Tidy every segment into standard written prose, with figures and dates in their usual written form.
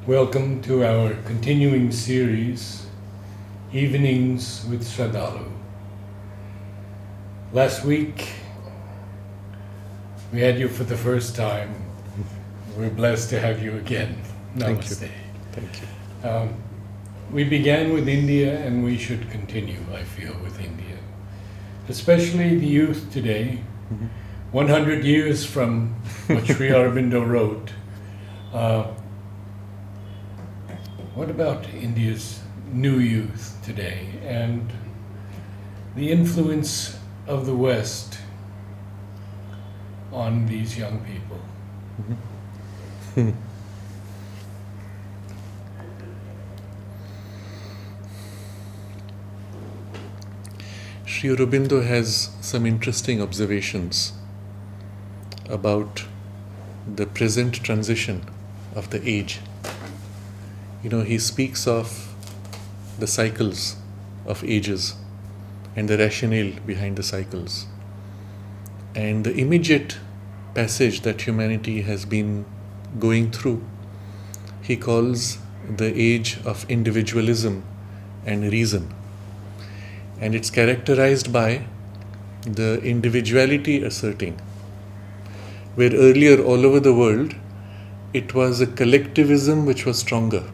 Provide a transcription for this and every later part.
Welcome to our continuing series, Evenings with Sraddhalu. Last week, we had you for the first time. We're blessed to have you again. Namaste. Thank you. We began with India and we should continue, I feel, with India. Especially the youth today, 100 years from what Sri Aurobindo wrote. What about India's new youth today and the influence of the West on these young people? Sri Aurobindo has some interesting observations about the present transition of the age. He speaks of the cycles of ages and the rationale behind the cycles. And the immediate passage that humanity has been going through, he calls the age of individualism and reason. And it's characterized by the individuality asserting, where earlier all over the world it was a collectivism which was stronger.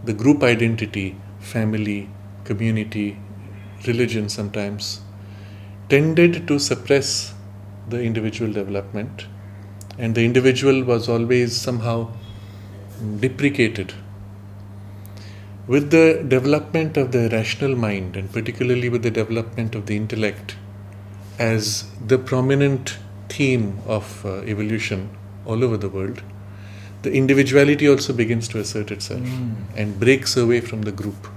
The group identity, family, community, religion sometimes tended to suppress the individual development, and the individual was always somehow deprecated. With the development of the rational mind, and particularly with the development of the intellect as the prominent theme of evolution all over the world, the individuality also begins to assert itself and breaks away from the group.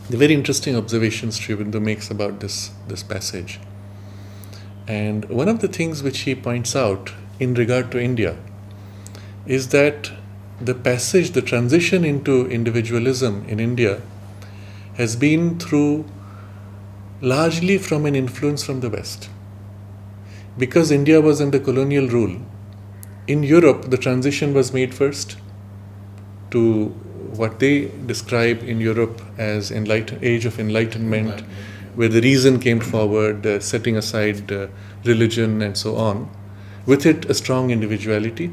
The very interesting observations Sri Aurobindo makes about this passage. And one of the things which he points out in regard to India is that the passage, the transition into individualism in India has been through largely from an influence from the West. Because India was under colonial rule, in Europe the transition was made first to what they describe in Europe as age of enlightenment, where the reason came forward, setting aside religion and so on, with it a strong individuality.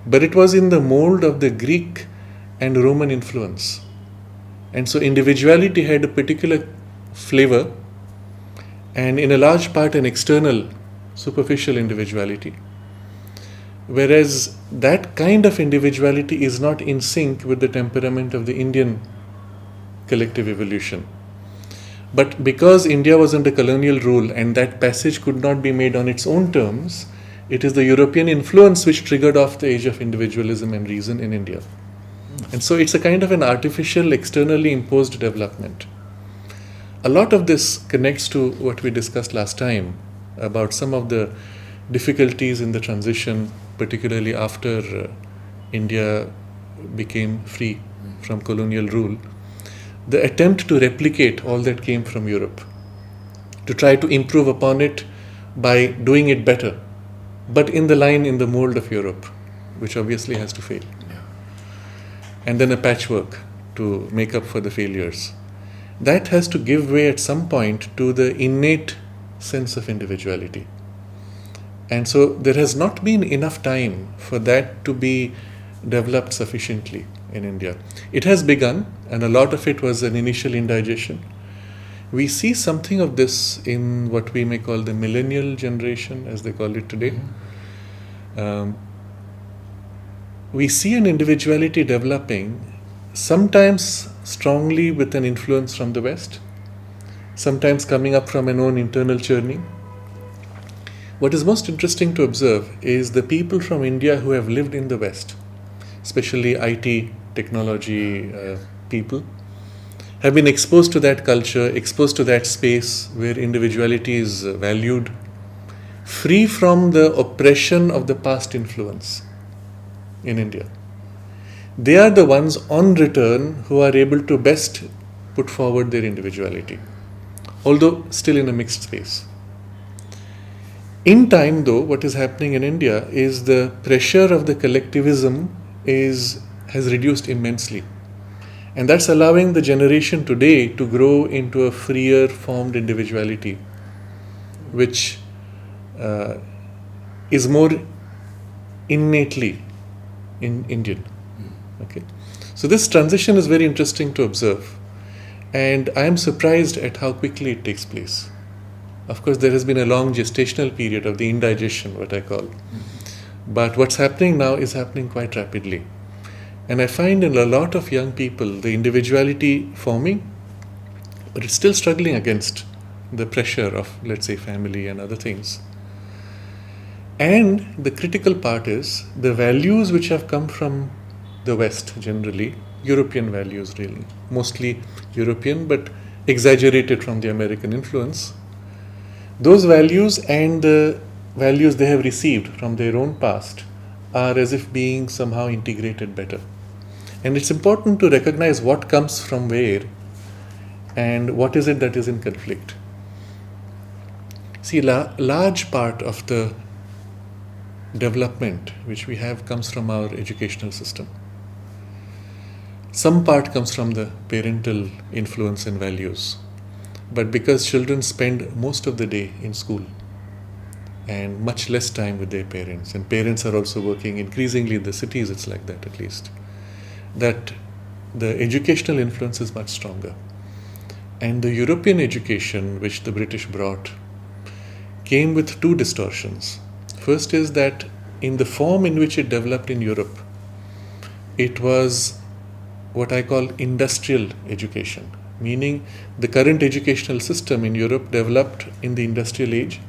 But it was in the mold of the Greek and Roman influence. And so individuality had a particular flavor, and in a large part an external, superficial individuality. Whereas that kind of individuality is not in sync with the temperament of the Indian collective evolution. But because India was under colonial rule and that passage could not be made on its own terms, it is the European influence which triggered off the age of individualism and reason in India. And so it's a kind of an artificial, externally imposed development. A lot of this connects to what we discussed last time about some of the difficulties in the transition, particularly after India became free from colonial rule. The attempt to replicate all that came from Europe, to try to improve upon it by doing it better, but in the mold of Europe, which obviously has to fail. Yeah. And then a patchwork to make up for the failures. That has to give way at some point to the innate sense of individuality. And so there has not been enough time for that to be developed sufficiently in India. It has begun, and a lot of it was an initial indigestion. We see something of this in what we may call the millennial generation, as they call it today. We see an individuality developing, sometimes strongly with an influence from the West, sometimes coming up from an own internal churning. What is most interesting to observe is the people from India who have lived in the West, especially IT, technology people, have been exposed to that culture, exposed to that space where individuality is valued, free from the oppression of the past influence in India. They are the ones on return who are able to best put forward their individuality, although still in a mixed space. In time, though, what is happening in India is the pressure of the collectivism has reduced immensely. And that's allowing the generation today to grow into a freer formed individuality, which is more innately Indian. Okay, so this transition is very interesting to observe, and I am surprised at how quickly it takes place. Of course, there has been a long gestational period of the indigestion, what I call, but what's happening now is happening quite rapidly. And I find in a lot of young people the individuality forming, but it's still struggling against the pressure of, let's say, family and other things. And the critical part is the values which have come from the West generally, European values really, mostly European but exaggerated from the American influence. Those values and the values they have received from their own past are as if being somehow integrated better. And it's important to recognize what comes from where and what is it that is in conflict. See, large part of the development which we have comes from our educational system. Some part comes from the parental influence and values. But because children spend most of the day in school and much less time with their parents, and parents are also working increasingly in the cities, it's like that at least, that the educational influence is much stronger. And the European education which the British brought came with two distortions. First is that in the form in which it developed in Europe, it was what I call industrial education, meaning the current educational system in Europe developed in the industrial age.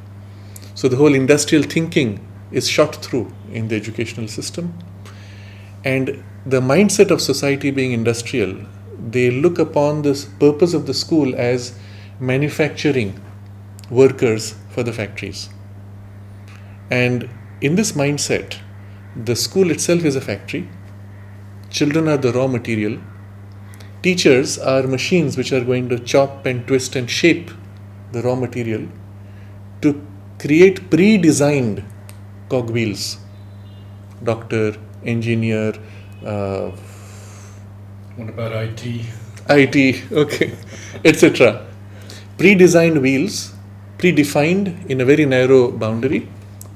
So the whole industrial thinking is shot through in the educational system. And the mindset of society being industrial, they look upon this purpose of the school as manufacturing workers for the factories. And in this mindset, the school itself is a factory. Children are the raw material. Teachers are machines which are going to chop and twist and shape the raw material to create pre-designed cogwheels. Doctor, engineer, what about IT? IT, okay, etc. Pre-designed wheels, predefined in a very narrow boundary,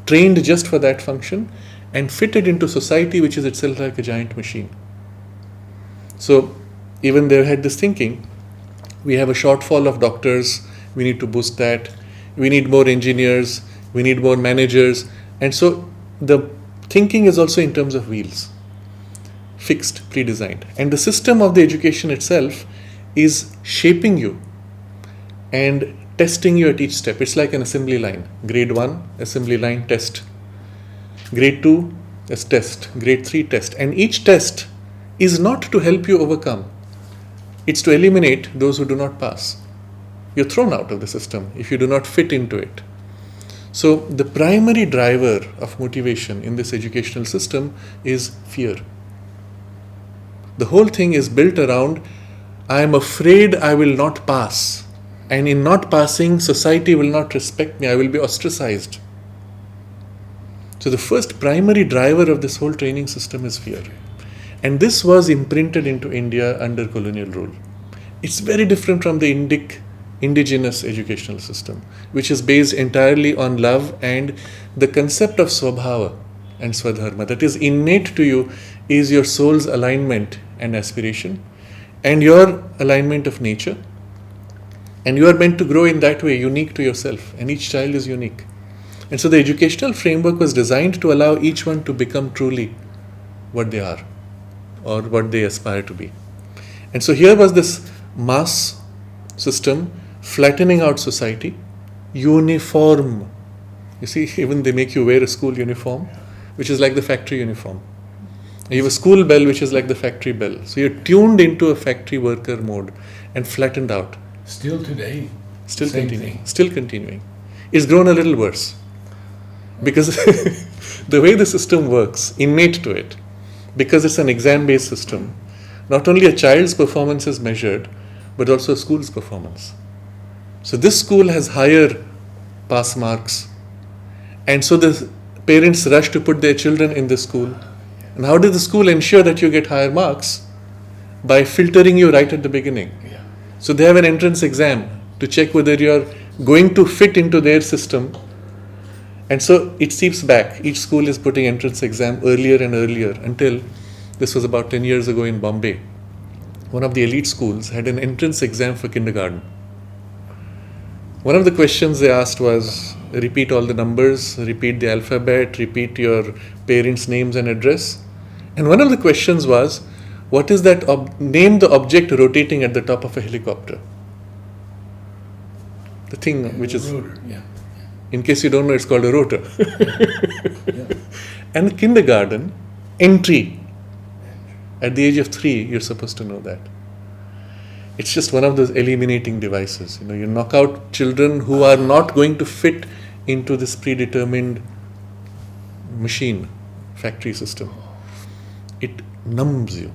trained just for that function, and fitted into society which is itself like a giant machine. So even they had this thinking, we have a shortfall of doctors, we need to boost that, we need more engineers, we need more managers, and so the thinking is also in terms of wheels, fixed, pre-designed. And the system of the education itself is shaping you and testing you at each step. It's like an assembly line. Grade 1, assembly line, test. Grade 2 is test. Grade 3, test. And each test is not to help you overcome. It's to eliminate those who do not pass. You're thrown out of the system if you do not fit into it. So the primary driver of motivation in this educational system is fear. The whole thing is built around, I am afraid I will not pass. And in not passing, society will not respect me. I will be ostracized. So the first primary driver of this whole training system is fear. And this was imprinted into India under colonial rule. It's very different from the indigenous educational system, which is based entirely on love and the concept of swabhava and swadharma. That is innate to you is your soul's alignment and aspiration and your alignment of nature. And you are meant to grow in that way, unique to yourself. And each child is unique. And so the educational framework was designed to allow each one to become truly what they are or what they aspire to be. And so here was this mass system flattening out society, uniform. You see, even they make you wear a school uniform, which is like the factory uniform. You have a school bell, which is like the factory bell. So you're tuned into a factory worker mode and flattened out. Still today. Still Same continuing. thing. Still continuing. It's grown a little worse. Because the way the system works, innate to it, because it's an exam-based system, not only a child's performance is measured, but also a school's performance. So this school has higher pass marks, and so the parents rush to put their children in this school, And how did the school ensure that you get higher marks? By filtering you right at the beginning. Yeah. So they have an entrance exam to check whether you're going to fit into their system. And so it seeps back. Each school is putting entrance exam earlier and earlier until this was about 10 years ago in Bombay. One of the elite schools had an entrance exam for kindergarten. One of the questions they asked was, repeat all the numbers, repeat the alphabet, repeat your parents' names and address. And one of the questions was, what is that, name the object rotating at the top of a helicopter. The thing which is, rotor, yeah. in case you don't know, it's called a rotor. Yeah. And kindergarten, entry, at the age of 3, you're supposed to know that. It's just one of those eliminating devices. You knock out children who are not going to fit into this predetermined machine, factory system. It numbs you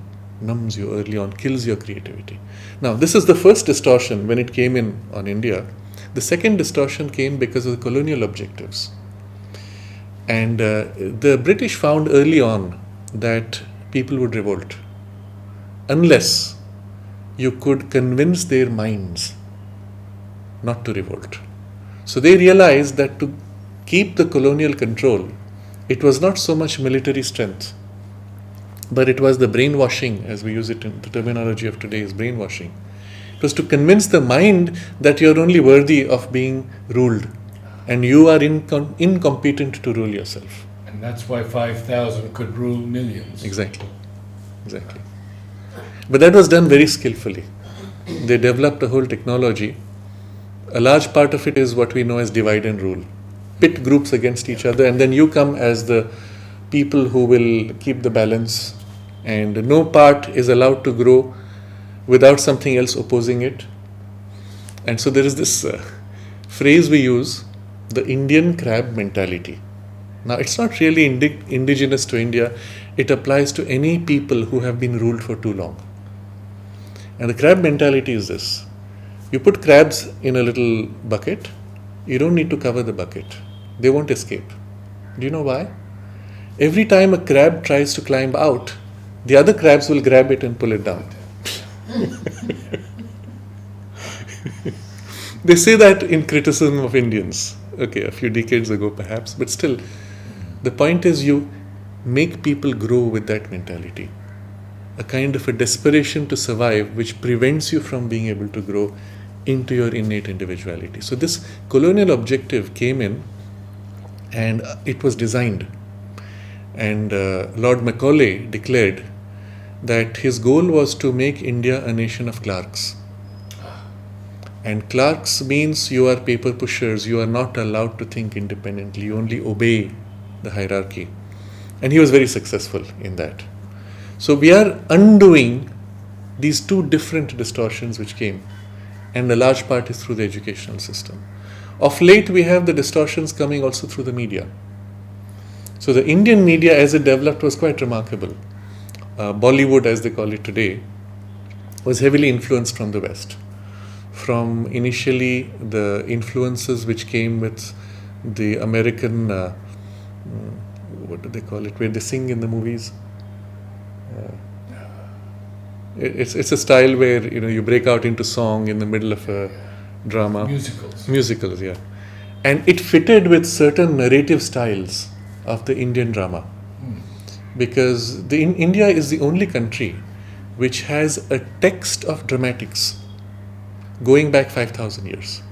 early on, kills your creativity. Now, this is the first distortion when it came in on India. The second distortion came because of the colonial objectives. And the British found early on that people would revolt unless you could convince their minds not to revolt. So they realized that to keep the colonial control, it was not so much military strength, but it was the brainwashing, as we use it in the terminology of today, is brainwashing. It was to convince the mind that you are only worthy of being ruled and you are incompetent to rule yourself. And that's why 5,000 could rule millions. Exactly. But that was done very skillfully. They developed a whole technology. A large part of it is what we know as divide and rule. Pit groups against each other, and then you come as the people who will keep the balance, and no part is allowed to grow without something else opposing it. And so there is this phrase we use, the Indian crab mentality. Now, it's not really indigenous to India. It applies to any people who have been ruled for too long. And the crab mentality is this. You put crabs in a little bucket. You don't need to cover the bucket. They won't escape. Do you know why? Every time a crab tries to climb out, the other crabs will grab it and pull it down. They say that in criticism of Indians. Okay, a few decades ago perhaps, but still, the point is you make people grow with that mentality. A kind of a desperation to survive which prevents you from being able to grow into your innate individuality. So this colonial objective came in and it was designed. And Lord Macaulay declared that his goal was to make India a nation of clerks. And clerks means you are paper pushers, you are not allowed to think independently, you only obey the hierarchy. And he was very successful in that. So we are undoing these two different distortions which came, and a large part is through the educational system. Of late, we have the distortions coming also through the media. So the Indian media as it developed was quite remarkable. Bollywood, as they call it today, was heavily influenced from the West. From initially the influences which came with the American, what do they call it, where they sing in the movies? It's a style where you break out into song in the middle of a drama. Musicals, yeah. And it fitted with certain narrative styles of the Indian drama. Because India is the only country which has a text of dramatics going back 5,000 years.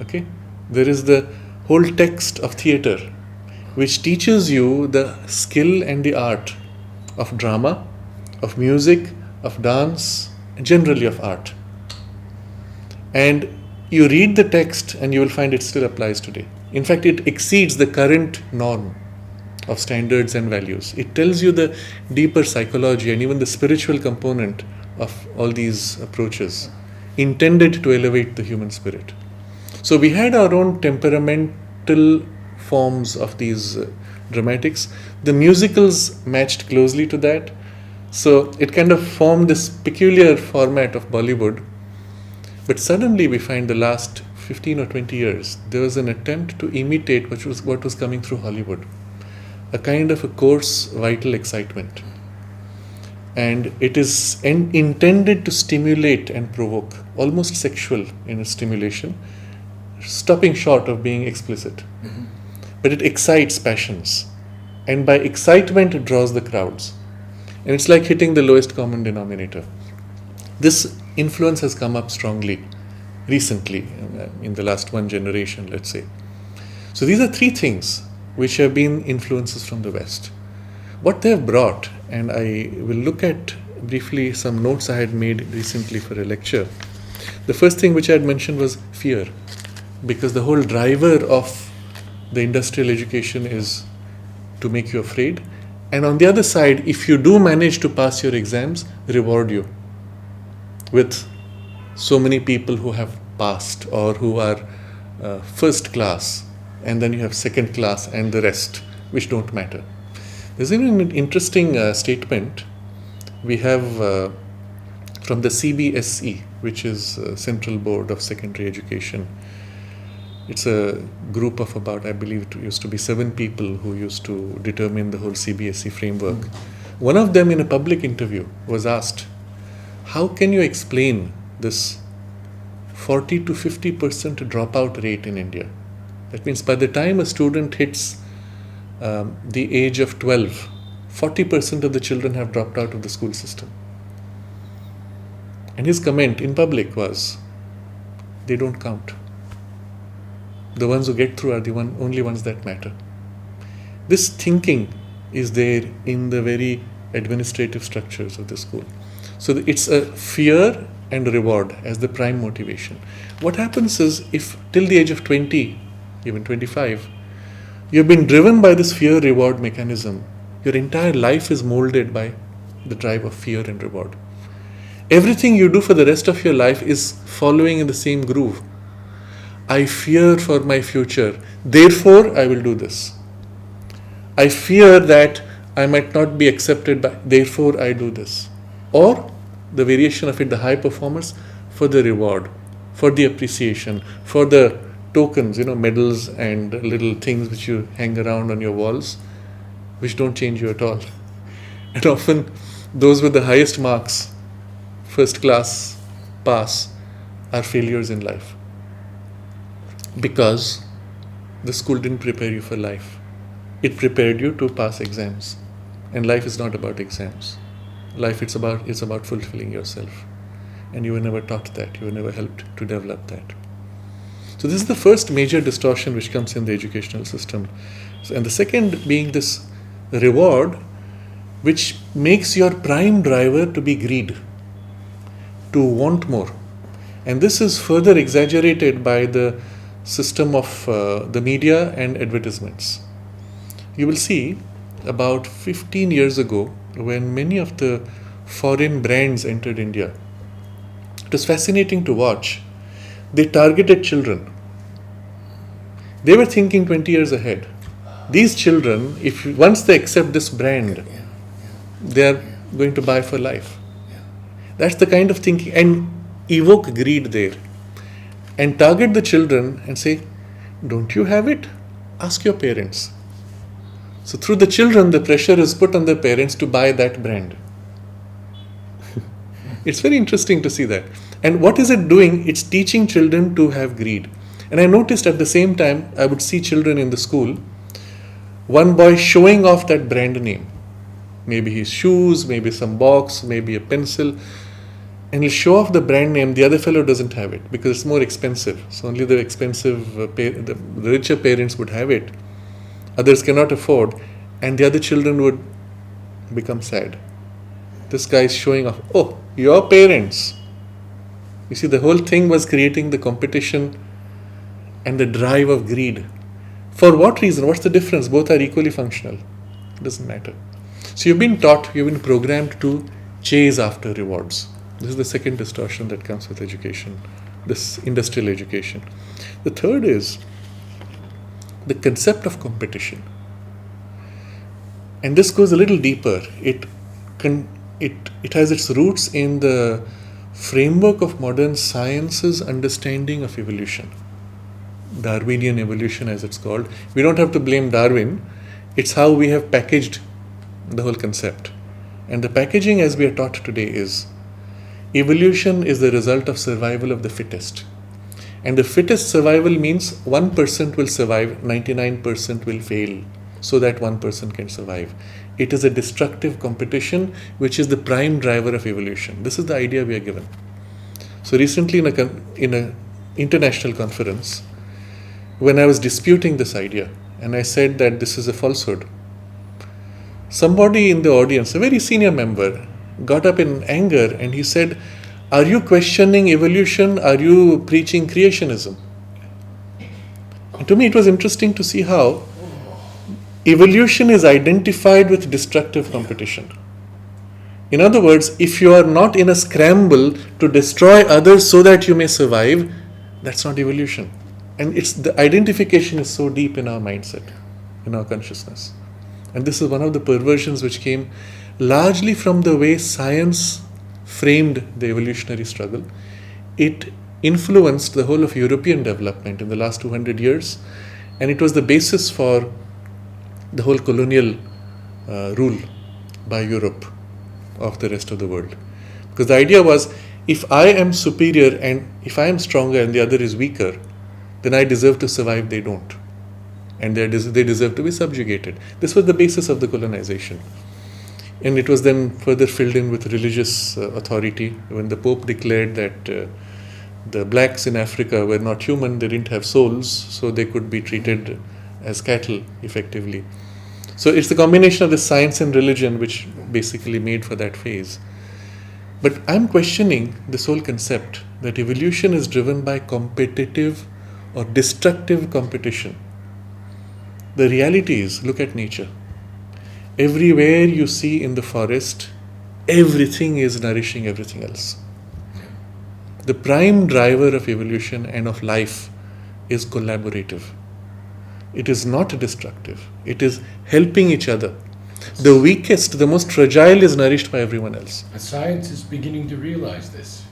Okay? There is the whole text of theatre which teaches you the skill and the art of drama, of music, of dance, generally of art. And you read the text and you will find it still applies today. In fact, it exceeds the current norm of standards and values. It tells you the deeper psychology and even the spiritual component of all these approaches intended to elevate the human spirit. So we had our own temperamental forms of these dramatics. The musicals matched closely to that. So it kind of formed this peculiar format of Bollywood. But suddenly we find the last 15 or 20 years, there was an attempt to imitate what was coming through Hollywood. a kind of a coarse, vital excitement. And it is intended to stimulate and provoke, almost sexual in its stimulation, stopping short of being explicit. But it excites passions. And by excitement, it draws the crowds. And it's like hitting the lowest common denominator. This influence has come up strongly recently, in the last one generation, let's say. So these are three things which have been influences from the West. What they have brought, and I will look at briefly some notes I had made recently for a lecture. The first thing which I had mentioned was fear, because the whole driver of the industrial education is to make you afraid. And on the other side, if you do manage to pass your exams, reward you with so many people who have passed or who are first class, and then you have second class and the rest, which don't matter. There's even an interesting statement we have from the CBSE, which is Central Board of Secondary Education. It's a group of about, I believe it used to be 7 people who used to determine the whole CBSE framework. One of them in a public interview was asked, how can you explain this 40 to 50% dropout rate in India? That means by the time a student hits the age of 12, 40% of the children have dropped out of the school system. And his comment in public was, they don't count. The ones who get through are the only ones that matter. This thinking is there in the very administrative structures of the school. So it's a fear and reward as the prime motivation. What happens is, if till the age of 20, even 25, you've been driven by this fear-reward mechanism, your entire life is molded by the drive of fear and reward. Everything you do for the rest of your life is following in the same groove. I fear for my future, therefore I will do this. I fear that I might not be accepted, therefore I do this. Or the variation of it, the high performers, for the reward, for the appreciation, for the tokens, medals and little things which you hang around on your walls, which don't change you at all. And often those with the highest marks, first class pass, are failures in life. Because the school didn't prepare you for life. It prepared you to pass exams. And life is not about exams. Life it's about fulfilling yourself. And you were never taught that. You were never helped to develop that. So this is the first major distortion which comes in the educational system. And the second being this reward, which makes your prime driver to be greed, to want more. And this is further exaggerated by the system of the media and advertisements. You will see about 15 years ago, when many of the foreign brands entered India, it was fascinating to watch. They targeted children. They were thinking 20 years ahead. These children, once they accept this brand, they are going to buy for life. That's the kind of thinking, and evoke greed there. And target the children and say, don't you have it? Ask your parents. So through the children, the pressure is put on their parents to buy that brand. It's very interesting to see that. And what is it doing? It's teaching children to have greed. And I noticed at the same time, I would see children in the school, one boy showing off that brand name. Maybe his shoes, maybe some box, maybe a pencil. And he'll show off the brand name. The other fellow doesn't have it because it's more expensive. So only the expensive, the richer parents would have it. Others cannot afford. And the other children would become sad. This guy is showing off, oh, your parents. You see, the whole thing was creating the competition and the drive of greed. For what reason? What's the difference? Both are equally functional. It doesn't matter. So you've been taught, you've been programmed to chase after rewards. This is the second distortion that comes with education, this industrial education. The third is the concept of competition. And this goes a little deeper. It has its roots in the framework of modern science's understanding of evolution. Darwinian evolution, as it's called. We don't have to blame Darwin. It's how we have packaged the whole concept. And the packaging as we are taught today is evolution is the result of survival of the fittest. And the fittest survival means 1% will survive, 99% will fail, so that 1% can survive. It is a destructive competition which is the prime driver of evolution. This is the idea we are given. So recently in an international conference, when I was disputing this idea and I said that this is a falsehood, somebody in the audience, a very senior member, got up in anger and he said, "Are you questioning evolution? Are you preaching creationism?" And to me it was interesting to see how evolution is identified with destructive competition. In other words, if you are not in a scramble to destroy others so that you may survive, that's not evolution. And the identification is so deep in our mindset, in our consciousness. And this is one of the perversions which came largely from the way science framed the evolutionary struggle. It influenced the whole of European development in the last 200 years, and it was the basis for the whole colonial rule by Europe of the rest of the world. Because the idea was, if I am superior and if I am stronger and the other is weaker, then I deserve to survive, they don't. And they deserve to be subjugated. This was the basis of the colonization. And it was then further filled in with religious authority. When the Pope declared that the blacks in Africa were not human, they didn't have souls, so they could be treated as cattle effectively. So it's the combination of the science and religion which basically made for that phase. But I'm questioning this whole concept that evolution is driven by competitive or destructive competition. The reality is, look at nature. Everywhere you see in the forest, everything is nourishing everything else. The prime driver of evolution and of life is collaborative. It is not destructive. It is helping each other. The weakest, the most fragile is nourished by everyone else. Science is beginning to realize this.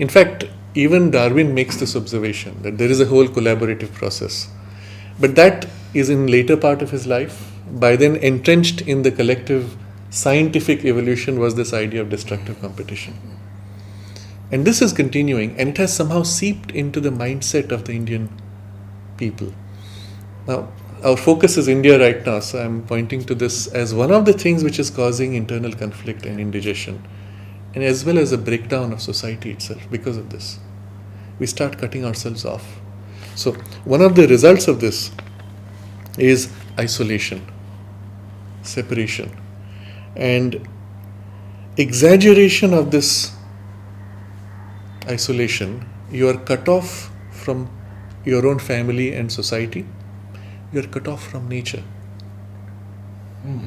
In fact, even Darwin makes this observation that there is a whole collaborative process. But that is in later part of his life. By then entrenched in the collective scientific evolution was this idea of destructive competition. And this is continuing, and it has somehow seeped into the mindset of the Indian people. Now, our focus is India right now, so I'm pointing to this as one of the things which is causing internal conflict and indigestion, and as well as a breakdown of society itself because of this. We start cutting ourselves off. So, one of the results of this is isolation, separation, and exaggeration of this isolation. You are cut off from your own family and society. You are cut off from nature.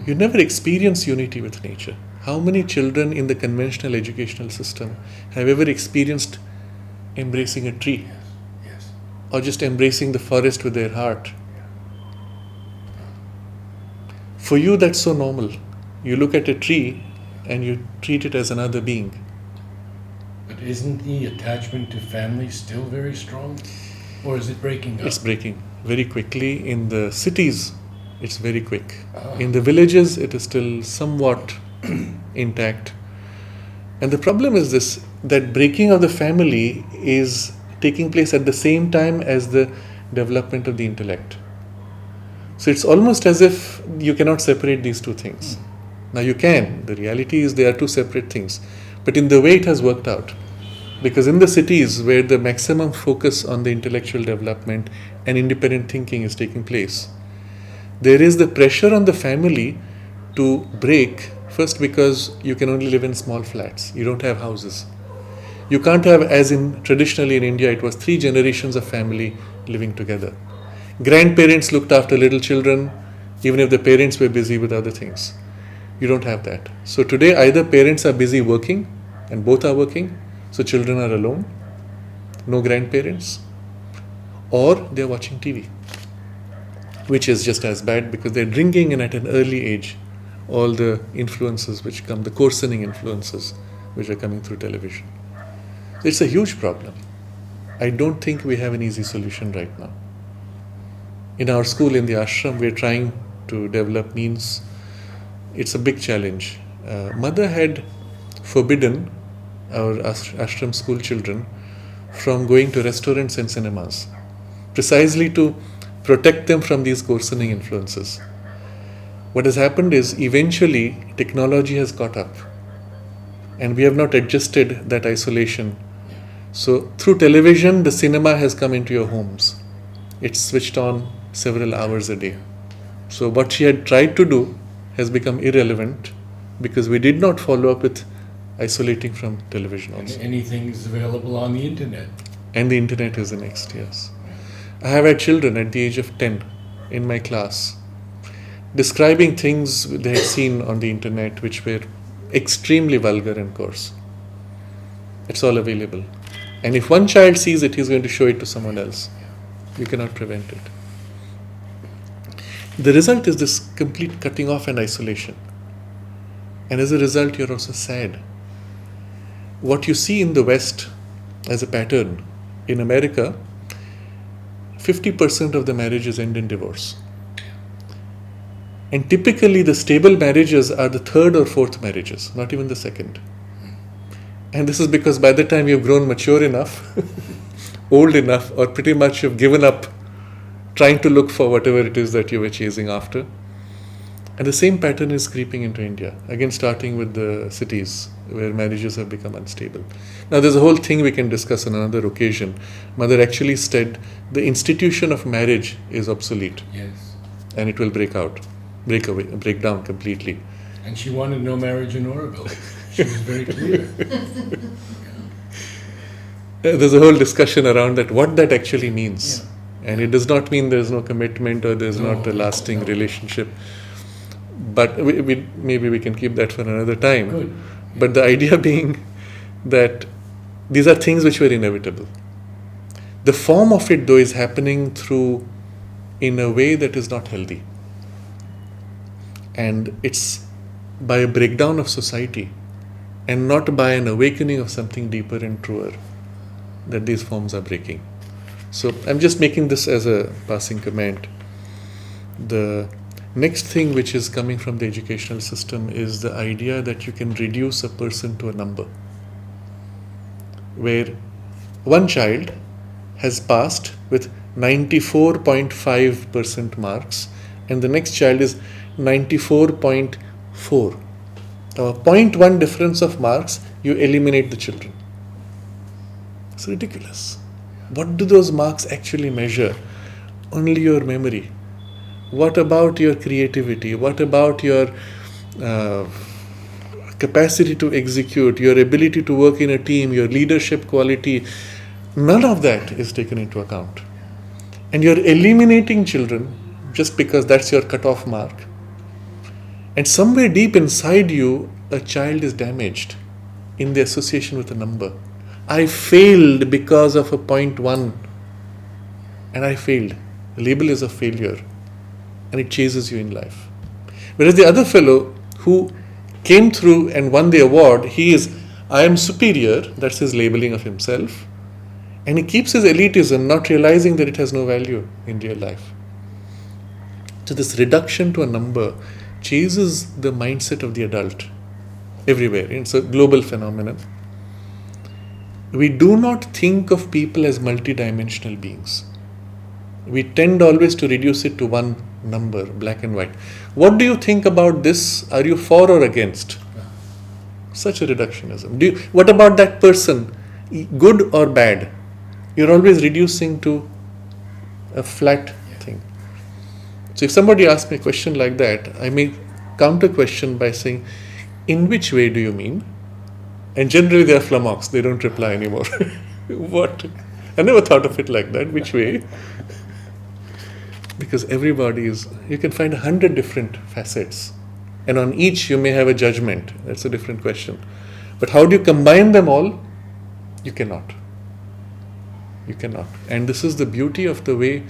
You never experience unity with nature. How many children in the conventional educational system have ever experienced embracing a tree? Yes. Or just embracing the forest with their heart? For you, that's so normal. You look at a tree and you treat it as another being. But isn't the attachment to family still very strong? Or is it breaking up? It's breaking very quickly. In the cities, it's very quick. In the villages, it is still somewhat intact. And the problem is this, that breaking of the family is taking place at the same time as the development of the intellect. So it's almost as if you cannot separate these two things. Now you can. The reality is they are two separate things. But in the way it has worked out, because in the cities where the maximum focus on the intellectual development and independent thinking is taking place, there is the pressure on the family to break, first because you can only live in small flats. You don't have houses. You can't have, as in traditionally in India, it was 3 generations of family living together. Grandparents looked after little children, even if the parents were busy with other things. You don't have that. So today either parents are busy working, and both are working, so children are alone, no grandparents, or they're watching TV, which is just as bad because they're drinking in at an early age all the influences which come, the coarsening influences which are coming through television. It's a huge problem. I don't think we have an easy solution right now. In our school, in the ashram, we're trying to develop means it's a big challenge. Mother had forbidden our ashram school children from going to restaurants and cinemas, precisely to protect them from these coarsening influences. What has happened is eventually technology has caught up and we have not adjusted that isolation. So through television, the cinema has come into your homes. It's switched on several hours a day. So what she had tried to do has become irrelevant because we did not follow up with isolating from television also. And anything is available on the internet. And the internet is the next, yes. I have had children at the age of 10 in my class describing things they had seen on the internet which were extremely vulgar and coarse. It's all available. And if one child sees it, he's going to show it to someone else. You cannot prevent it. The result is this complete cutting off and isolation. And as a result, you're also sad. What you see in the West as a pattern, in America, 50% of the marriages end in divorce. And typically the stable marriages are the third or fourth marriages, not even the second. And this is because by the time you've grown mature enough, old enough, or pretty much you've given up trying to look for whatever it is that you were chasing after. And the same pattern is creeping into India, again starting with the cities where marriages have become unstable. Now there's a whole thing we can discuss on another occasion. Mother actually said the institution of marriage is obsolete. Yes. And it will break down completely. And she wanted no marriage in Oroville. She was very clear. There's a whole discussion around that, what that actually means. Yeah. And it does not mean there's no commitment or there's not a lasting relationship. But maybe we can keep that for another time. Good. Yeah. But the idea being that these are things which were inevitable. The form of it, though, is happening in a way that is not healthy. And it's by a breakdown of society and not by an awakening of something deeper and truer that these forms are breaking. So I'm just making this as a passing comment. The next thing which is coming from the educational system is the idea that you can reduce a person to a number, where one child has passed with 94.5% marks and the next child is 94.4. Now, a 0.1 difference of marks, you eliminate the children. It's ridiculous. What do those marks actually measure? Only your memory. What about your creativity? What about your capacity to execute, your ability to work in a team, your leadership quality? None of that is taken into account. And you're eliminating children just because that's your cutoff mark. And somewhere deep inside you, a child is damaged in the association with a number. I failed because of a 0.1 and I failed. The label is a failure and it chases you in life. Whereas the other fellow who came through and won the award, I am superior, that's his labeling of himself. And he keeps his elitism, not realizing that it has no value in real life. So this reduction to a number chases the mindset of the adult everywhere. It's a global phenomenon. We do not think of people as multidimensional beings. We tend always to reduce it to one number, black and white. What do you think about this? Are you for or against? Such a reductionism. What about that person? Good or bad? You're always reducing to a flat thing. So if somebody asks me a question like that, I may counter question by saying, in which way do you mean? And generally they are flummoxed, they don't reply anymore. What? I never thought of it like that. Which way? Because you can find 100 different facets. And on each you may have a judgment. That's a different question. But how do you combine them all? You cannot. You cannot. And this is the beauty of the way,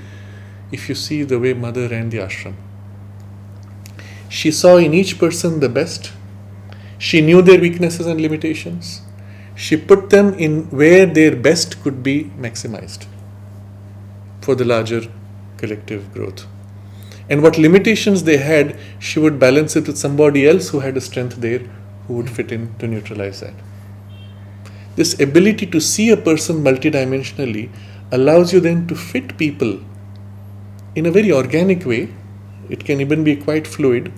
if you see the way Mother ran the ashram. She saw in each person the best. She knew their weaknesses and limitations. She put them in where their best could be maximized for the larger collective growth. And what limitations they had, she would balance it with somebody else who had a strength there who would fit in to neutralize that. This ability to see a person multidimensionally allows you then to fit people in a very organic way. It can even be quite fluid,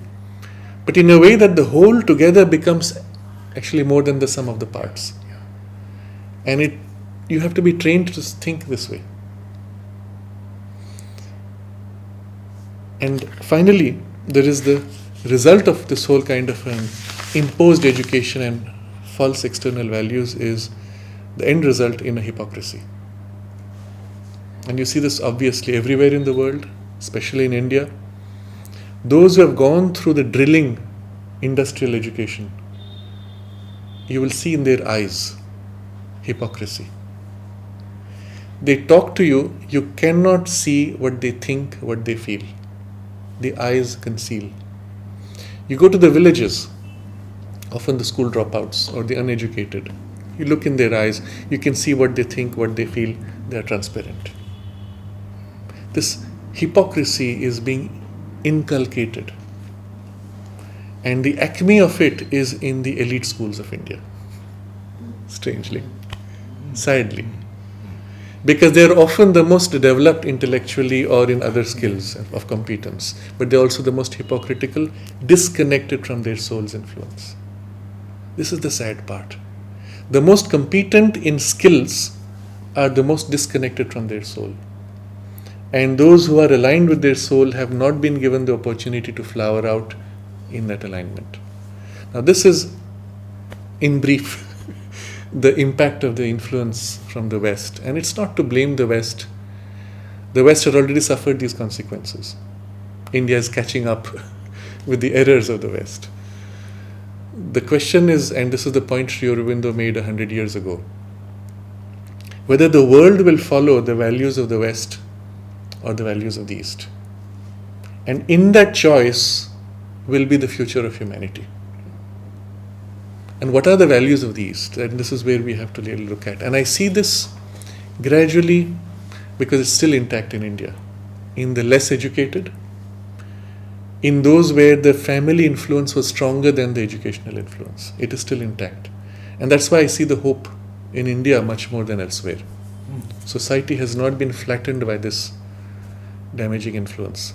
but in a way that the whole together becomes actually more than the sum of the parts. And you have to be trained to think this way. And finally, there is the result of this whole kind of an imposed education and false external values is the end result in a hypocrisy. And you see this obviously everywhere in the world, especially in India. Those who have gone through the drilling industrial education, you will see in their eyes hypocrisy. They talk to you, you cannot see what they think, what they feel. The eyes conceal. You go to the villages, often the school dropouts or the uneducated. You look in their eyes, you can see what they think, what they feel. They are transparent. This hypocrisy is being inculcated. And the acme of it is in the elite schools of India. Strangely. Sadly. Because they are often the most developed intellectually or in other skills of competence. But they are also the most hypocritical, disconnected from their soul's influence. This is the sad part. The most competent in skills are the most disconnected from their soul. And those who are aligned with their soul have not been given the opportunity to flower out in that alignment. Now this is, in brief, the impact of the influence from the West. And it's not to blame the West. The West had already suffered these consequences. India is catching up with the errors of the West. The question is, and this is the point Sri Aurobindo made 100 years ago, whether the world will follow the values of the West or the values of the East. And in that choice will be the future of humanity. And what are the values of the East? And this is where we have to really look at. And I see this gradually, because it's still intact in India, in the less educated, in those where the family influence was stronger than the educational influence. It is still intact. And that's why I see the hope in India much more than elsewhere. Society has not been flattened by this damaging influence.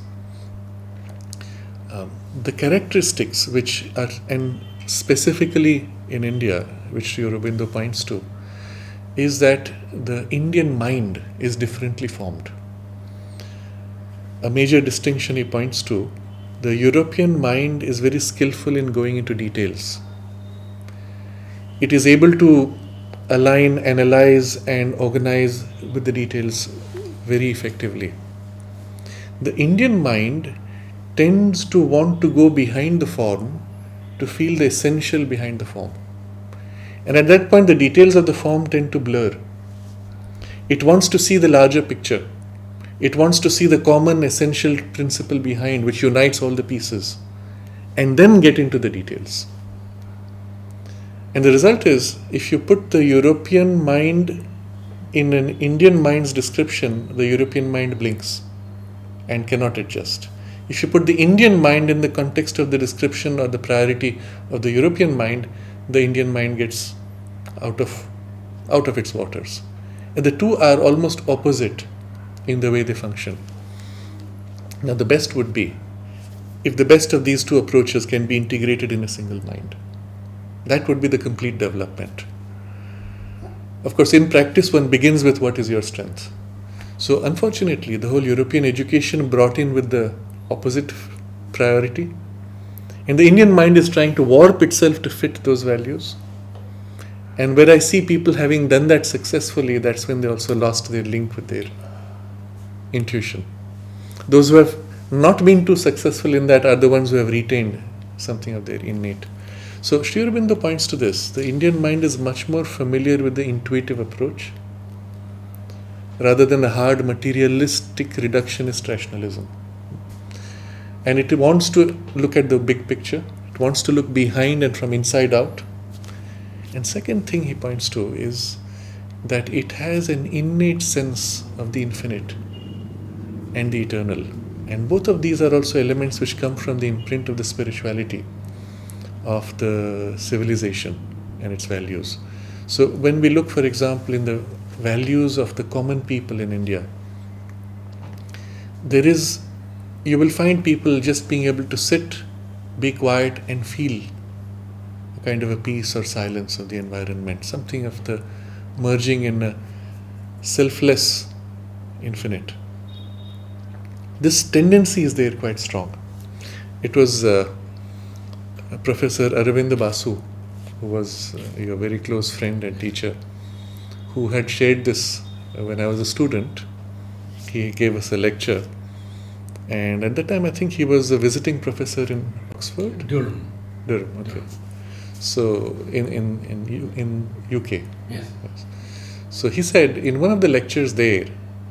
The characteristics which are, and specifically in India, which Sri Aurobindo points to, is that the Indian mind is differently formed. A major distinction he points to, the European mind is very skillful in going into details. It is able to align, analyze, and organize with the details very effectively. The Indian mind tends to want to go behind the form, to feel the essential behind the form. And at that point, the details of the form tend to blur. It wants to see the larger picture. It wants to see the common essential principle behind, which unites all the pieces, and then get into the details. And the result is, if you put the European mind in an Indian mind's description, the European mind blinks and cannot adjust. If you put the Indian mind in the context of the description or the priority of the European mind, the Indian mind gets out of its waters. And the two are almost opposite in the way they function. Now the best would be if the best of these two approaches can be integrated in a single mind. That would be the complete development. Of course, in practice, one begins with what is your strength. So unfortunately, the whole European education brought in with the opposite priority. And the Indian mind is trying to warp itself to fit those values. And where I see people having done that successfully, that's when they also lost their link with their intuition. Those who have not been too successful in that are the ones who have retained something of their innate. So Sri Aurobindo points to this. The Indian mind is much more familiar with the intuitive approach rather than the hard materialistic reductionist rationalism. And it wants to look at the big picture. It wants to look behind and from inside out. And second thing he points to is that it has an innate sense of the infinite and the eternal And both of these are also elements which come from the imprint of the spirituality of the civilization and its values. So when we look, for example, in the values of the common people in India, you will find people just being able to sit, be quiet and feel a kind of a peace or silence of the environment, something of the merging in a selfless infinite. This tendency is there quite strong. It was Professor Aravind Basu, who was your very close friend and teacher, who had shared this when I was a student. He gave us a lecture, and at that time I think he was a visiting professor in Oxford? Durham, okay. Durham. So in UK. Yes. So he said in one of the lectures there,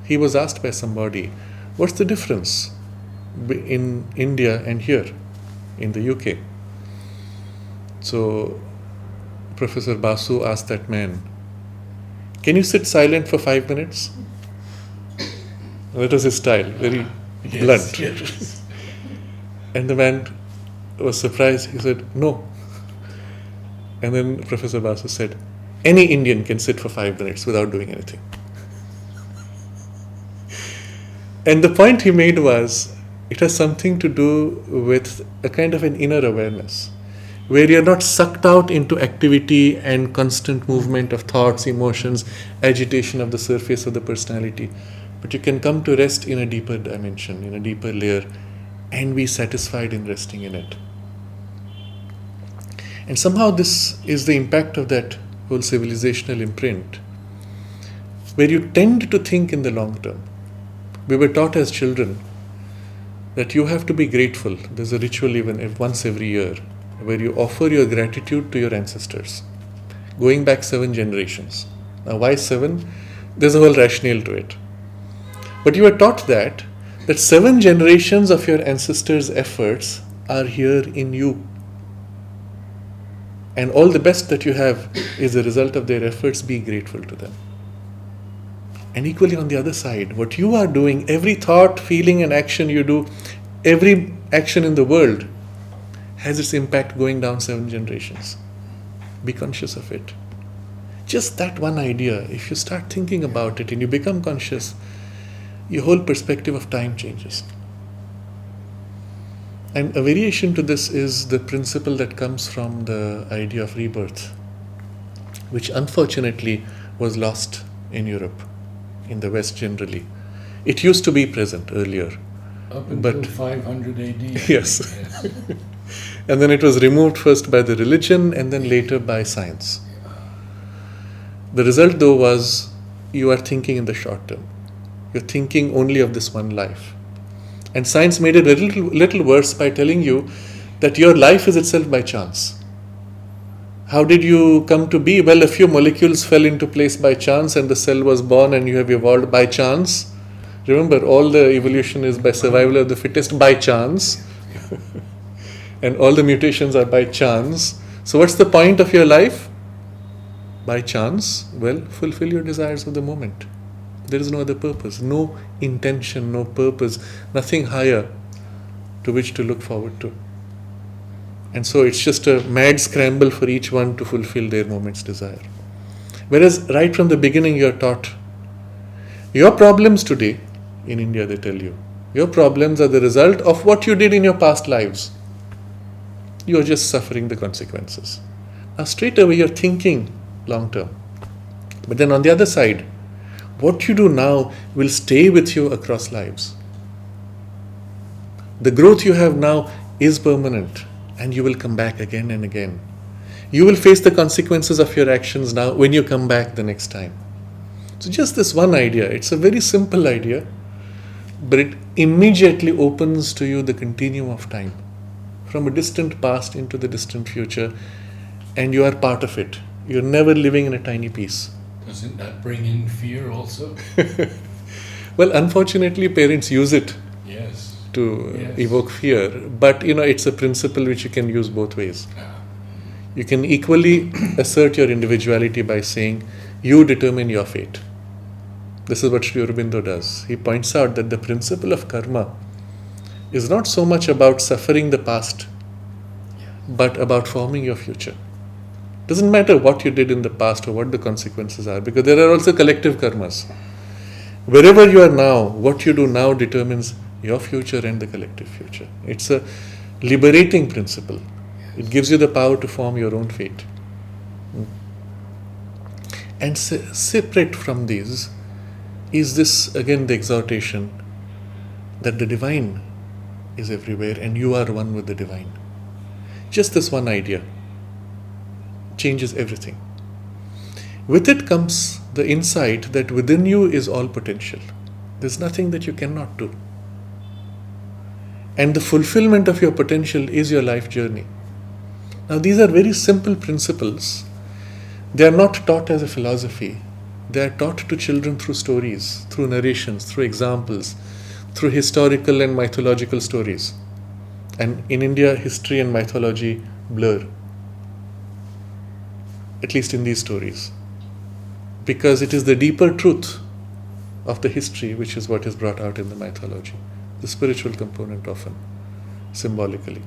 he was asked by somebody, what's the difference in India and here in the UK? So Professor Basu asked that man, can you sit silent for 5 minutes? That was his style, very blunt. Yes. And the man was surprised. He said, no. And then Professor Basu said, any Indian can sit for 5 minutes without doing anything. And the point he made was, it has something to do with a kind of an inner awareness, where you're not sucked out into activity and constant movement of thoughts, emotions, agitation of the surface of the personality, but you can come to rest in a deeper dimension, in a deeper layer, and be satisfied in resting in it. And somehow this is the impact of that whole civilizational imprint, where you tend to think in the long term. We were taught as children that you have to be grateful. There's a ritual even once every year where you offer your gratitude to your ancestors, going back 7 generations. Now why 7? There's a whole rationale to it. But you were taught that 7 generations of your ancestors' efforts are here in you. And all the best that you have is the result of their efforts. Be grateful to them. And equally on the other side, what you are doing, every thought, feeling and action you do, every action in the world has its impact going down 7 generations. Be conscious of it. Just that one idea, if you start thinking about it and you become conscious, your whole perspective of time changes. And a variation to this is the principle that comes from the idea of rebirth, which unfortunately was lost in Europe, in the West generally. It used to be present earlier. Up until 500 AD. Yes. And then it was removed first by the religion and then later by science. The result though was you are thinking in the short term. You're thinking only of this one life. And science made it a little worse by telling you that your life is itself by chance. How did you come to be? Well, a few molecules fell into place by chance and the cell was born and you have evolved by chance. Remember, all the evolution is by survival of the fittest by chance. And all the mutations are by chance. So what's the point of your life? By chance? Well, fulfill your desires of the moment. There is no other purpose, no intention, no purpose, nothing higher to which to look forward to. And so it's just a mad scramble for each one to fulfill their moment's desire. Whereas right from the beginning you're taught, your problems today, in India they tell you, your problems are the result of what you did in your past lives. You are just suffering the consequences. Now straight away you're thinking long term. But then on the other side, what you do now will stay with you across lives. The growth you have now is permanent and you will come back again and again. You will face the consequences of your actions now when you come back the next time. So just this one idea, it's a very simple idea, but it immediately opens to you the continuum of time, from a distant past into the distant future, and you are part of it. You're never living in a tiny piece. Doesn't that bring in fear also? Well, unfortunately, parents use it to evoke fear. But, it's a principle which you can use both ways. You can equally assert your individuality by saying, you determine your fate. This is what Sri Aurobindo does. He points out that the principle of karma is not so much about suffering the past, but about forming your future. Doesn't matter what you did in the past or what the consequences are, because there are also collective karmas. Wherever you are now, what you do now determines your future and the collective future. It's a liberating principle. It gives you the power to form your own fate. And separate from these is this, again, the exhortation that the divine is everywhere and you are one with the divine. Just this one idea changes everything. With it comes the insight that within you is all potential. There's nothing that you cannot do. And the fulfillment of your potential is your life journey. Now, these are very simple principles. They are not taught as a philosophy. They are taught to children through stories, through narrations, through examples, through historical and mythological stories. And in India, history and mythology blur, at least in these stories, because it is the deeper truth of the history which is what is brought out in the mythology, the spiritual component often, symbolically.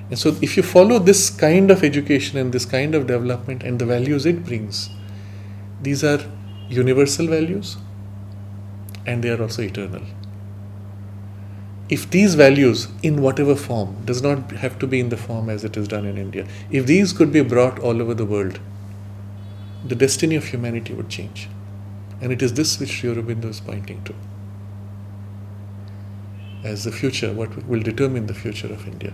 And so if you follow this kind of education and this kind of development and the values it brings, these are universal values and they are also eternal. If these values, in whatever form, does not have to be in the form as it is done in India, if these could be brought all over the world, the destiny of humanity would change. And it is this which Sri Aurobindo is pointing to as the future, what will determine the future of India.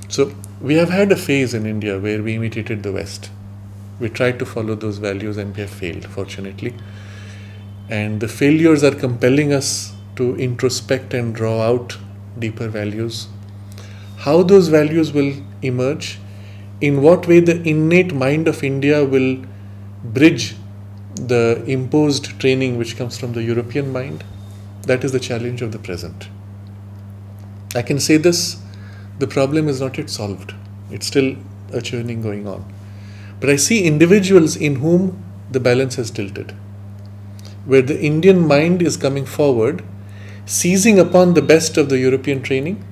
So we have had a phase in India where we imitated the West. We tried to follow those values and we have failed, fortunately. And the failures are compelling us to introspect and draw out deeper values. How those values will emerge, in what way the innate mind of India will bridge the imposed training which comes from the European mind, that is the challenge of the present. I can say this, the problem is not yet solved. It's still a churning going on. But I see individuals in whom the balance has tilted, where the Indian mind is coming forward, seizing upon the best of the European training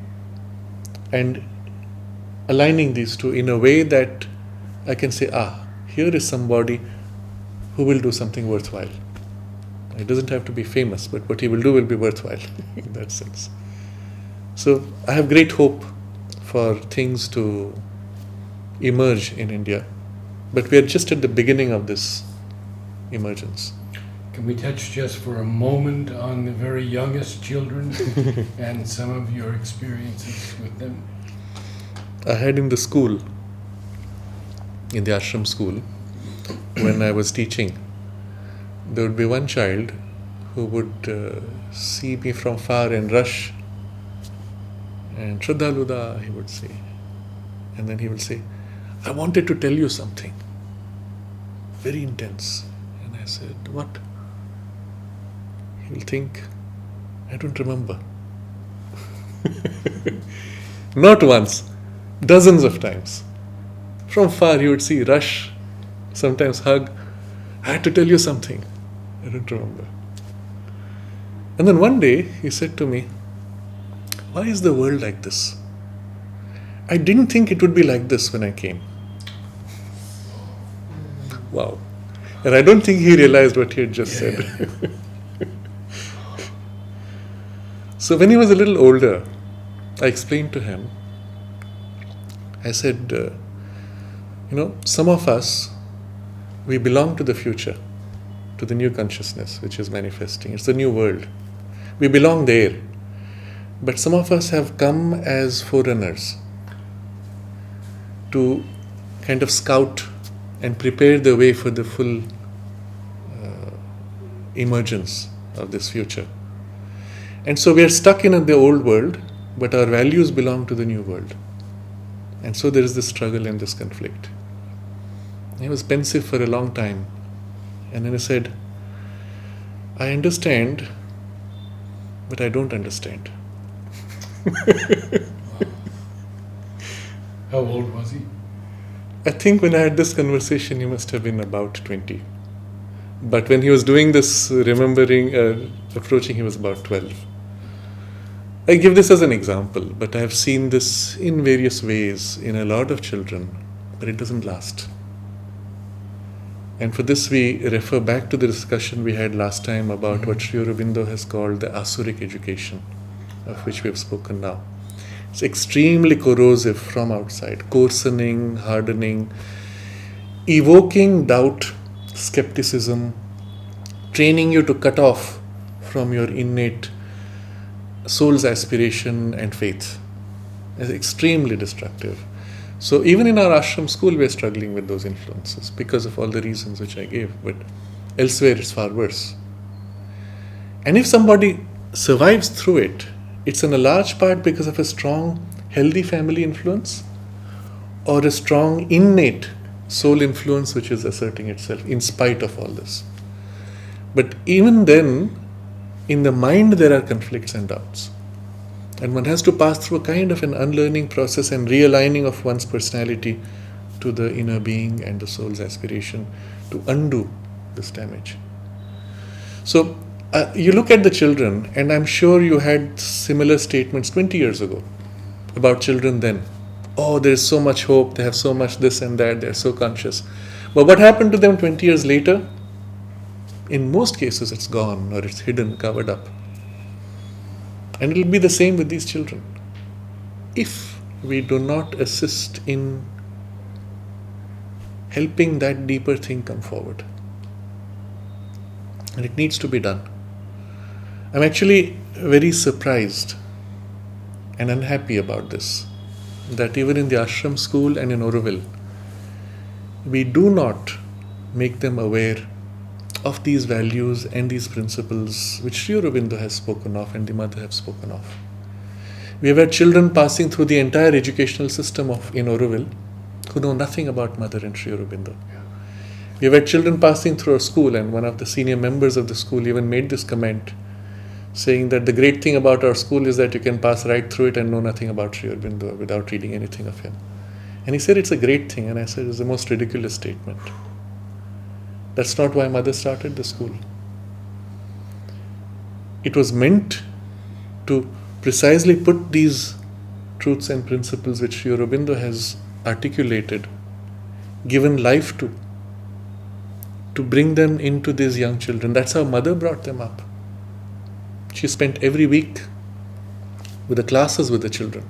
and aligning these two in a way that I can say, here is somebody who will do something worthwhile. It doesn't have to be famous, but what he will do will be worthwhile in that sense. So I have great hope for things to emerge in India, but we are just at the beginning of this emergence. Can we touch just for a moment on the very youngest children and some of your experiences with them? I had in the school, in the ashram school, when I was teaching, there would be one child who would see me from far and rush, and Sraddhalu da, he would say. And then he would say, I wanted to tell you something. Very intense. And I said, what? He will think, I don't remember. Not once, dozens of times. From far he would see, rush, sometimes hug. I had to tell you something. I don't remember. And then one day he said to me, why is the world like this? I didn't think it would be like this when I came. Wow. And I don't think he realized what he had just said. So when he was a little older, I explained to him, I said, some of us, we belong to the future, to the new consciousness which is manifesting. It's the new world. We belong there. But some of us have come as forerunners to kind of scout and prepare the way for the full emergence of this future. And so we are stuck in the old world, but our values belong to the new world. And so there is this struggle and this conflict. He was pensive for a long time. And then he said, I understand, but I don't understand. How old was he? I think when I had this conversation, he must have been about 20. But when he was doing this, approaching, he was about 12. I give this as an example, but I have seen this in various ways in a lot of children, but it doesn't last. And for this we refer back to the discussion we had last time about what Sri Aurobindo has called the Asuric education, of which we have spoken now. It's extremely corrosive from outside, coarsening, hardening, evoking doubt, skepticism, training you to cut off from your innate soul's aspiration and faith. It's extremely destructive. So even in our ashram school, we are struggling with those influences because of all the reasons which I gave. But elsewhere, it's far worse. And if somebody survives through it, it's in a large part because of a strong, healthy family influence or a strong, innate soul influence which is asserting itself in spite of all this. But even then, in the mind, there are conflicts and doubts. And one has to pass through a kind of an unlearning process and realigning of one's personality to the inner being and the soul's aspiration to undo this damage. So you look at the children, and I'm sure you had similar statements 20 years ago about children then. Oh, there's so much hope, they have so much this and that, they're so conscious. But what happened to them 20 years later? In most cases, it's gone or it's hidden, covered up. And it will be the same with these children. If we do not assist in helping that deeper thing come forward. And it needs to be done. I'm actually very surprised and unhappy about this, that even in the ashram school and in Auroville, we do not make them aware of these values and these principles which Sri Aurobindo has spoken of and the mother have spoken of. We have had children passing through the entire educational system in Auroville who know nothing about mother and Sri Aurobindo. We have had children passing through our school, and one of the senior members of the school even made this comment saying that the great thing about our school is that you can pass right through it and know nothing about Sri Aurobindo without reading anything of him. And he said it's a great thing, and I said it's the most ridiculous statement. That's not why mother started the school. It was meant to precisely put these truths and principles which Sri Aurobindo has articulated, given life to bring them into these young children. That's how mother brought them up. She spent every week with the classes with the children.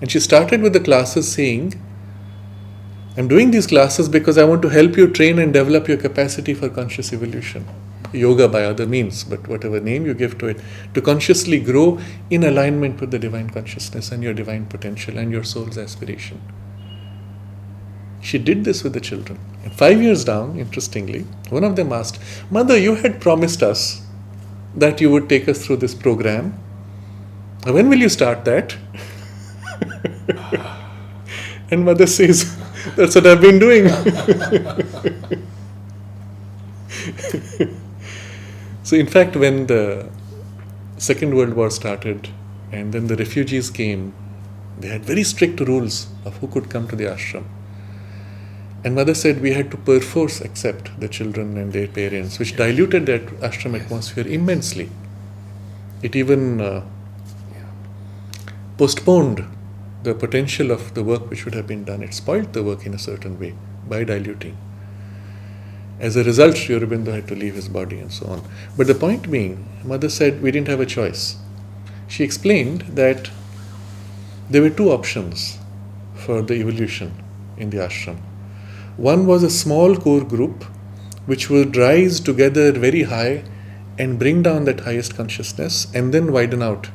And she started with the classes saying, I'm doing these classes because I want to help you train and develop your capacity for conscious evolution. Yoga by other means, but whatever name you give to it, to consciously grow in alignment with the divine consciousness and your divine potential and your soul's aspiration. She did this with the children. And 5 years down, interestingly, one of them asked, Mother, you had promised us that you would take us through this program. When will you start that? And mother says, that's what I've been doing. So in fact, when the Second World War started and then the refugees came, they had very strict rules of who could come to the ashram. And mother said we had to perforce accept the children and their parents, which diluted that ashram atmosphere immensely. It even postponed the potential of the work which would have been done. It spoiled the work in a certain way by diluting. As a result, Sri Aurobindo had to leave his body and so on. But the point being, mother said we didn't have a choice. She explained that there were two options for the evolution in the ashram. One was a small core group which would rise together very high and bring down that highest consciousness and then widen out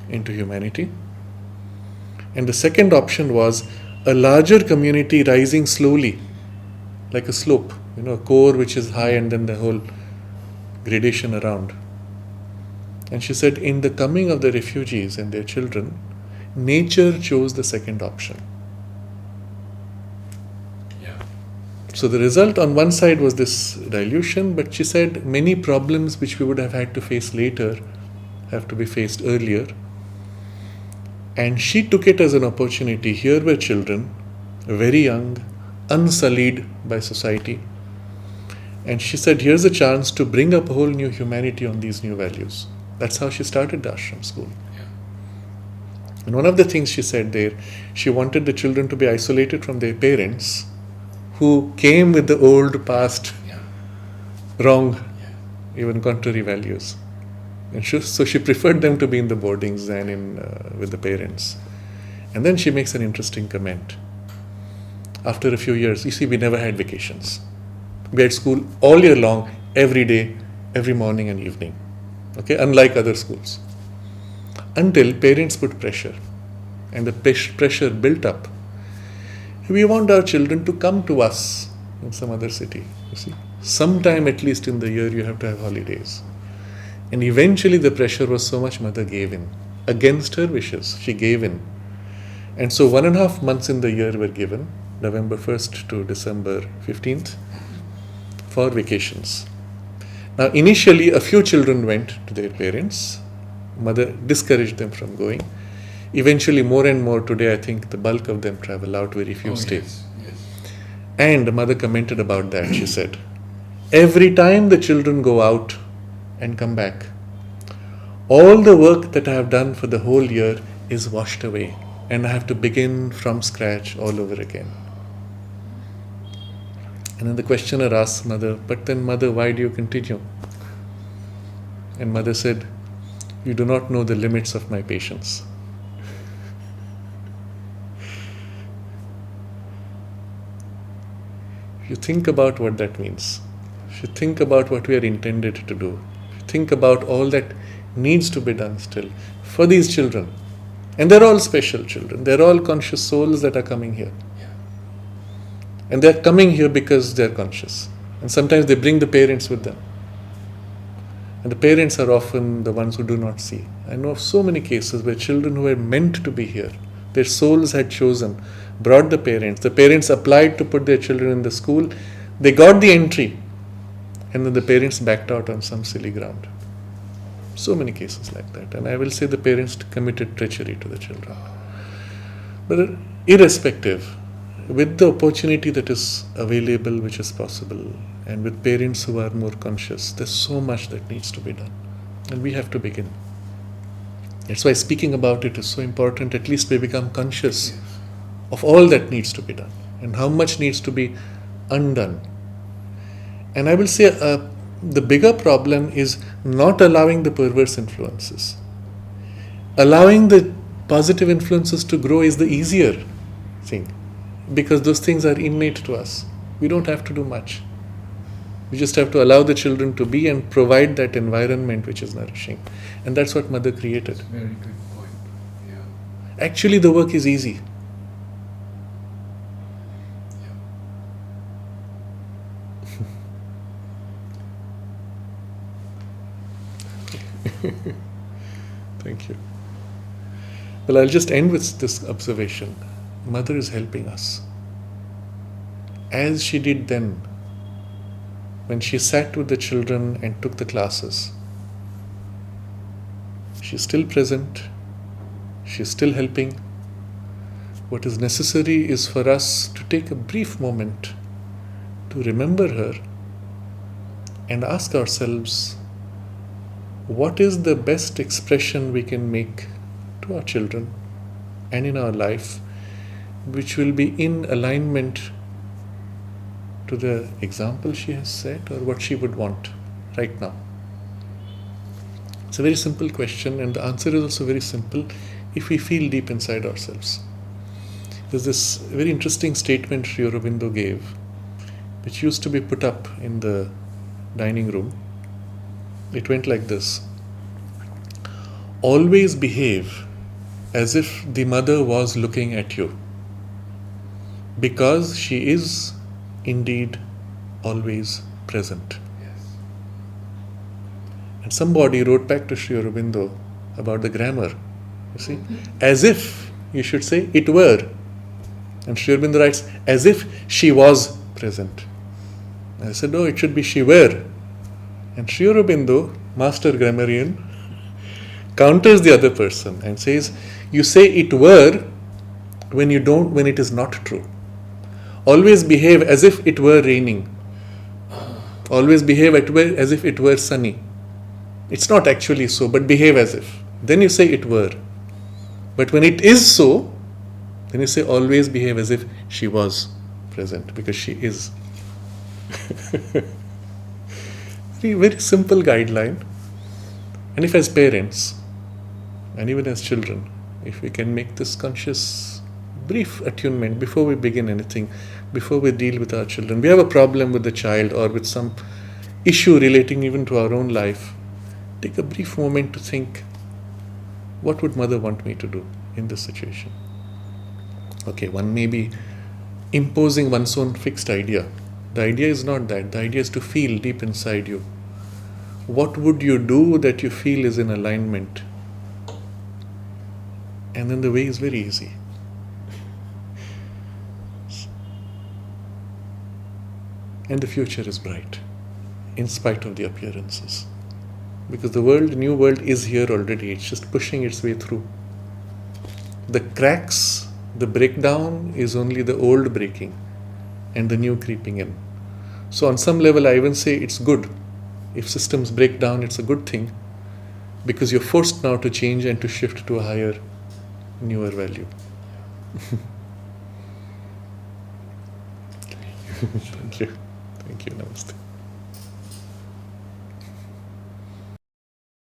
into humanity. And the second option was a larger community rising slowly, like a slope, a core which is high and then the whole gradation around. And she said, in the coming of the refugees and their children, nature chose the second option. So the result on one side was this dilution, but she said many problems which we would have had to face later have to be faced earlier. And she took it as an opportunity. Here were children, very young, unsullied by society. And she said, here's a chance to bring up a whole new humanity on these new values. That's how she started the ashram school. And one of the things she said there, she wanted the children to be isolated from their parents who came with the old past, wrong, even contrary values. And so she preferred them to be in the boardings than with the parents. And then she makes an interesting comment. After a few years, you see, we never had vacations. We had school all year long, every day, every morning and evening. Okay, unlike other schools. Until parents put pressure, and the pressure built up. We want our children to come to us in some other city. You see, sometime at least in the year you have to have holidays. And eventually the pressure was so much, mother gave in. Against her wishes, she gave in. And so 1.5 months in the year were given, November 1st to December 15th, for vacations. Now initially a few children went to their parents. Mother discouraged them from going. Eventually more and more, today I think the bulk of them travel out, very few stay. Yes. And mother commented about that. She said, every time the children go out and come back, all the work that I have done for the whole year is washed away, and I have to begin from scratch all over again. And then the questioner asked mother, but then mother, why do you continue? And mother said, you do not know the limits of my patience. If you think about what that means, if you think about what we are intended to do, if you think about all that needs to be done still for these children, and they're all special children, they're all conscious souls that are coming here. And they're coming here because they're conscious. And sometimes they bring the parents with them. And the parents are often the ones who do not see. I know of so many cases where children who were meant to be here, their souls had chosen, brought the parents applied to put their children in the school, they got the entry, and then the parents backed out on some silly ground. So many cases like that. And I will say the parents committed treachery to the children. But irrespective, with the opportunity that is available, which is possible, and with parents who are more conscious, there's so much that needs to be done. And we have to begin. That's why speaking about it is so important. At least we become conscious of all that needs to be done and how much needs to be undone. And I will say the bigger problem is not allowing the perverse influences. Allowing the positive influences to grow is the easier thing, because those things are innate to us. We don't have to do much. We just have to allow the children to be and provide that environment which is nourishing. And that's what mother created. That's a very good point. Yeah. Actually, the work is easy. Thank you. Well, I'll just end with this observation. Mother is helping us. As she did then, when she sat with the children and took the classes. She's still present. She's still helping. What is necessary is for us to take a brief moment to remember her and ask ourselves, what is the best expression we can make to our children and in our life, which will be in alignment to the example she has set or what she would want right now? It's a very simple question, and the answer is also very simple if we feel deep inside ourselves. There's this very interesting statement Sri Aurobindo gave, which used to be put up in the dining room. It went like this: always behave as if the mother was looking at you, because she is indeed always present. Yes. And somebody wrote back to Sri Aurobindo about the grammar. You see, as if you should say it were. And Sri Aurobindo writes, as if she was present. And I said, no, it should be she were. And Sri Aurobindo, master grammarian, counters the other person and says, you say it were when it is not true. Always behave as if it were raining. Always behave as if it were sunny. It's not actually so, but behave as if. Then you say it were. But when it is so, then you say always behave as if she was present, because she is. Very, very simple guideline. And if as parents, and even as children, if we can make this conscious, brief attunement before we begin anything, before we deal with our children, we have a problem with the child or with some issue relating even to our own life, take a brief moment to think, what would mother want me to do in this situation? Okay, one may be imposing one's own fixed idea. The idea is not that. The idea is to feel deep inside you. What would you do that you feel is in alignment? And then the way is very easy. And the future is bright, in spite of the appearances. Because the new world is here already. It's just pushing its way through. The cracks, the breakdown is only the old breaking and the new creeping in. So on some level, I even say it's good. If systems break down, it's a good thing, because you're forced now to change and to shift to a higher, newer value. Thank you. Thank you. Namaste.